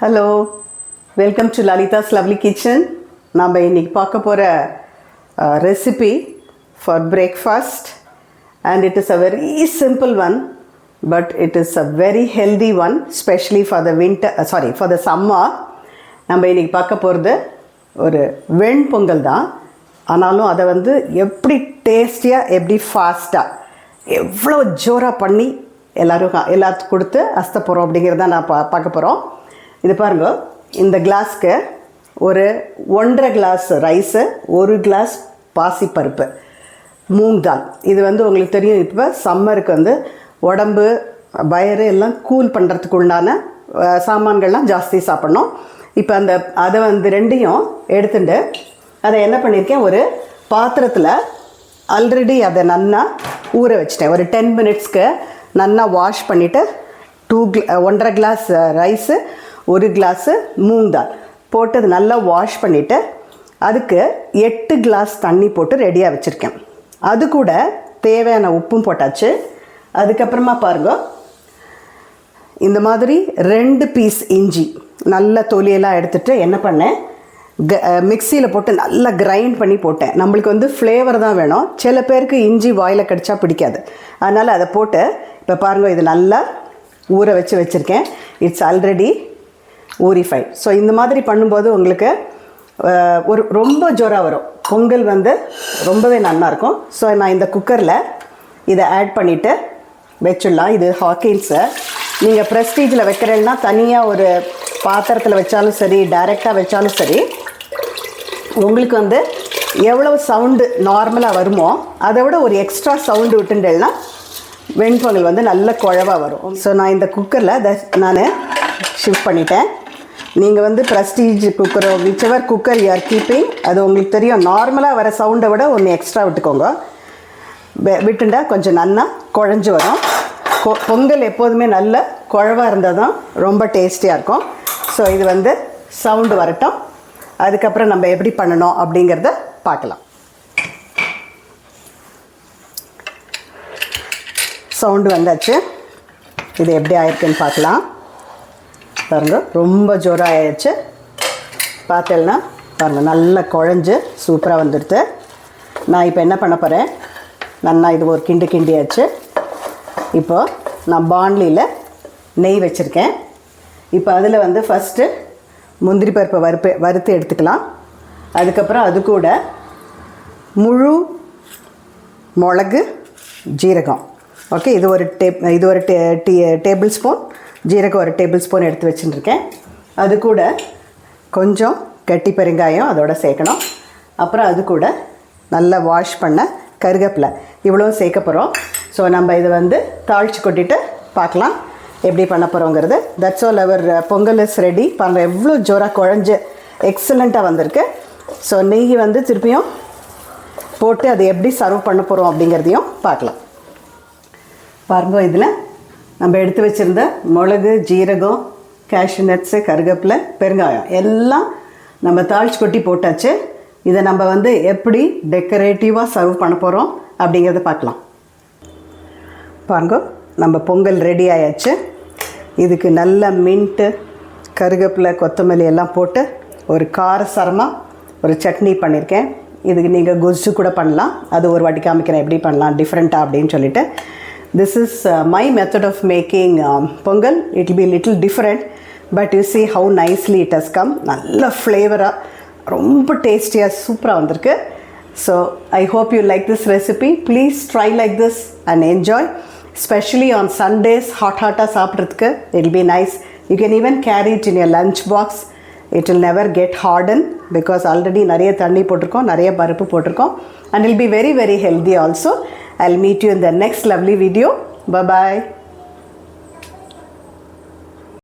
Hello, welcome to Lalitha's lovely kitchen. நம்ம இன்றைக்கி பார்க்க போகிற recipe for breakfast and it is a very simple one, but it is a very healthy one, specially for the for the summer. நம்ம இன்றைக்கி பார்க்க போகிறது ஒரு வெண்பொங்கல் தான். ஆனாலும் அதை எப்படி டேஸ்டியாக, எப்படி ஃபாஸ்ட்டாக, எவ்வளோ ஜோராக பண்ணி எல்லாத்துக்கும் கொடுத்து அஸ்த போகிறோம் அப்படிங்கிறத நான் பார்க்க போகிறோம். இது பாருங்க, இந்த கிளாஸ்க்கு ஒரு 1.5 கிளாஸ் ரைஸு, 1 கிளாஸ் பாசிப்பருப்பு, மூங் தால். இது உங்களுக்கு தெரியும், இப்போ சம்மருக்கு உடம்பு வயிறு எல்லாம் கூல் பண்ணுறதுக்கு உண்டான சாமான்கள்லாம் ஜாஸ்தி சாப்பிட்ணும். இப்போ அதை ரெண்டையும் எடுத்துட்டு அதை என்ன பண்ணியிருக்கேன், ஒரு பாத்திரத்தில் ஆல்ரெடி அதை நல்லா ஊற வச்சிட்டேன். ஒரு 10 மினிட்ஸ்க்கு நல்லா வாஷ் பண்ணிவிட்டு 1.5 கிளாஸ் ரைஸு, 1 கிளாஸு மூங் தால் போட்டு அது நல்லா வாஷ் பண்ணிவிட்டு அதுக்கு 8 கிளாஸ் தண்ணி போட்டு ரெடியாக வச்சுருக்கேன். அது கூட தேவையான உப்பும் போட்டாச்சு. அதுக்கப்புறமா பாருங்க, இந்த மாதிரி 2 பீஸ் இஞ்சி நல்ல தொலியெல்லாம் எடுத்துகிட்டு என்ன பண்ணேன், மிக்சியில் போட்டு நல்லா கிரைண்ட் பண்ணி போட்டேன். நம்மளுக்கு ஃப்ளேவர் தான் வேணும். சில பேருக்கு இஞ்சி வாயில் கடிச்சா பிடிக்காது, அதனால் அதை போட்டு இப்போ பாருங்கள், இது நல்லா ஊற வச்சுருக்கேன். It's already ஊரிஃபைட். ஸோ இந்த மாதிரி பண்ணும்போது உங்களுக்கு ஒரு ரொம்ப ஜோராக வரும் பொங்கல், ரொம்பவே நல்லாயிருக்கும். ஸோ நான் இந்த குக்கரில் இதை ஆட் பண்ணிவிட்டு வச்சிடலாம். இது ஹாக்கின்ஸு. நீங்கள் ப்ரெஸ்டீஜில் வைக்கிறேன்னா தனியாக ஒரு பாத்திரத்தில் வச்சாலும் சரி, டைரெக்டாக வச்சாலும் சரி, உங்களுக்கு எவ்வளோ சவுண்டு நார்மலாக வருமோ அதை விட ஒரு எக்ஸ்ட்ரா சவுண்டு விட்டுட்டேன்னா வெண்பொங்கல் நல்ல குழவாக வரும். ஸோ நான் இந்த குக்கரில் நான் ஷிஃப்ட் பண்ணிட்டேன். நீங்கள் ப்ரெஸ்டீஜ் குக்கரோ whichever cooker you are keeping, அது உங்களுக்கு தெரியும், நார்மலாக வர சவுண்டை விட ஒன்று எக்ஸ்ட்ரா விட்டுக்கோங்க. விட்டுண்டா கொஞ்சம் நல்லா குழஞ்சி வரும். பொங்கல் எப்போதுமே நல்ல குழவாக இருந்தால் தான் ரொம்ப டேஸ்டியாக இருக்கும். ஸோ இது சவுண்டு வரட்டும், அதுக்கப்புறம் நம்ம எப்படி பண்ணணும் அப்படிங்கிறத பார்க்கலாம். சவுண்டு வந்தாச்சு. இது எப்படி ஆயிருக்குன்னு பார்க்கலாம். பாருங்க, ரொம்ப ஜோராக ஆயிடுச்சு. பார்த்தேன்னா பாருங்கள், நல்லா குழஞ்சி சூப்பராக வந்துடுது. நான் இப்போ என்ன பண்ண போகிறேன், நல்லா இது ஒரு கிண்டியாச்சு. இப்போது நான் பாண்ட்லியில் நெய் வச்சுருக்கேன். இப்போ அதில் ஃபஸ்ட்டு முந்திரி பருப்பை வறுத்து எடுத்துக்கலாம். அதுக்கப்புறம் அது கூட முழு மிளகு, ஜீரகம், ஓகே, இது ஒரு டேபிள் ஸ்பூன், ஜீரகம் 1 டேபிள் ஸ்பூன் எடுத்து வச்சுட்டுருக்கேன். அது கூட கொஞ்சம் கட்டி பெருங்காயம் அதோட சேர்க்கணும். அப்புறம் அது கூட நல்லா வாஷ் பண்ண கருவேப்பிலை, இவ்வளோ சேர்க்க போகிறோம். ஸோ நம்ம இதை தாளித்து கொட்டிட்டு பார்க்கலாம் எப்படி பண்ண போகிறோங்கிறது. That's all, our Pongal is ready. பாருங்கள், எவ்வளோ ஜோராக குழஞ்சி எக்ஸலண்ட்டாக வந்திருக்கு. ஸோ நெய் திருப்பியும் போட்டு அதை எப்படி சர்வ் பண்ண போகிறோம் அப்படிங்கிறதையும் பார்க்கலாம். பாருங்கள், இதில் நம்ம எடுத்து வச்சுருந்த மிளகு, ஜீரகம், கேஷ்யூ நட்ஸு, கருவேப்பிலை, பெருங்காயம் எல்லாம் நம்ம தாளித்து கொட்டி போட்டாச்சு. இதை நம்ம எப்படி டெக்கரேட்டிவாக சர்வ் பண்ண போகிறோம் அப்படிங்கிறத பார்க்கலாம். பாருங்க, நம்ம பொங்கல் ரெடி ஆயாச்சு. இதுக்கு நல்ல மின்ட்டு, கருவேப்பிலை, கொத்தமல்லி எல்லாம் போட்டு ஒரு காரசாரமாக ஒரு சட்னி பண்ணியிருக்கேன். இதுக்கு நீங்கள் குஜ்ஜு கூட பண்ணலாம். அது ஒரு வாட்டி காமிக்கிறேன் எப்படி பண்ணலாம் டிஃப்ரெண்ட்டாக அப்படின்னு சொல்லிட்டு. This is my method of making pongal. It will be little different, but you see how nicely it has come. நல்ல ஃப்ளேவராக, ரொம்ப டேஸ்டியாக சூப்பராக வந்திருக்கு. So I hope you like this recipe. Please try like this and enjoy, especially on Sundays. ஹாட்டாக சாப்பிட்றதுக்கு it will be nice. You can even carry it in your lunch box. It will never get hardened because already நிறைய தண்ணி போட்டிருக்கோம், நிறைய பருப்பு போட்டிருக்கோம், and it will be very very healthy also. I'll meet you in the next lovely video. Bye bye.